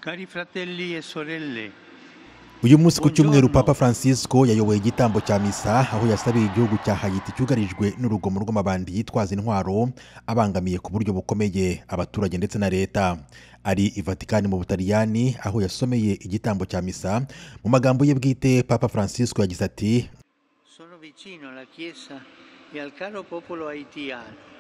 Cari fratelli e sorelle, Uyu munsi ku cyumweru buongiorno. Papa Francisco yayoboye igitambo cya misa aho yasabiye igihugu cya Haiti cyugarijwe n'urugomo rw'amabandi yitwaza intwaro abangamiye ku buryo bukomeye abaturage ndetse na leta. Ari i Vatikani mu Butaliyani aho yasomeye igitambo cya misa. Mu magambo ye bwite Papa Francisco yagize ati: Sono vicino alla Chiesa e al caro popolo haitiano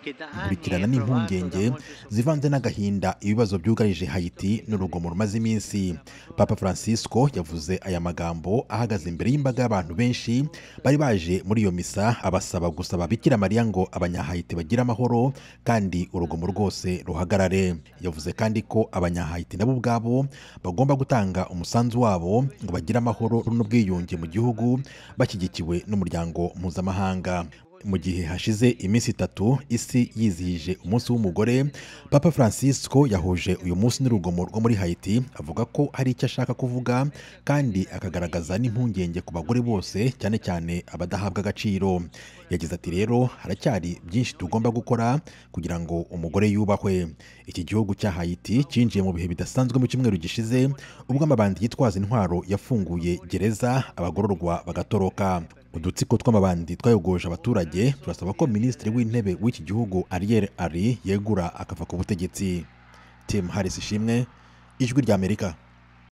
che da anni nkurikirana è provato da n'impungenge molte zivanze sofferenze. n'agahinda ibibazo byugarije Haiti n'urugomo rumaze iminsi. Papa Francisco yavuze aya magambo ahagaze imbere y'imbaga y'abantu benshi bari baje muri iyo misa, abasaba gusaba Bikira Mariya ngo abanyahayiti bagire amahoro kandi urugomo rwose ruhagarare. Yavuze kandi ko abanyahayiti nabo ubwabo bagomba gutanga umusanzu wabo ngo bagire amahoro n'ubwiyunge mu gihugu bashyigikiwe n'umuryango mpuzamahanga. Mu gihe hashize iminsi 3 isi yizihije umunsi w'umugore, Papa Francisco yahuje uyu munsi n'urugomo rwo muri Haiti, avuga ko hari icyo ashaka kuvuga kandi akagaragaza n'impungenge ku bagore bose, cyane cyane abadahabwa agaciro. Yagize ati rero haracyari byinshi tugomba gukora kugira ngo umugore yubahwe. Iki gihugu cya Haiti cyinjiye mu bihe bidasanzwe mu cyumweru gishize ubwo amabandi yitwaza intwaro yafunguye gereza abagororwa bagatoroka. Udutsiko tw'amabandi twayogoje abaturage. Turasaba ko Minisitiri w'Intebe w'iki gihugu Ariel Henry yegura akava ku butegetsi. Tim Harris Ishimwe, Ijwi ry'Amerika.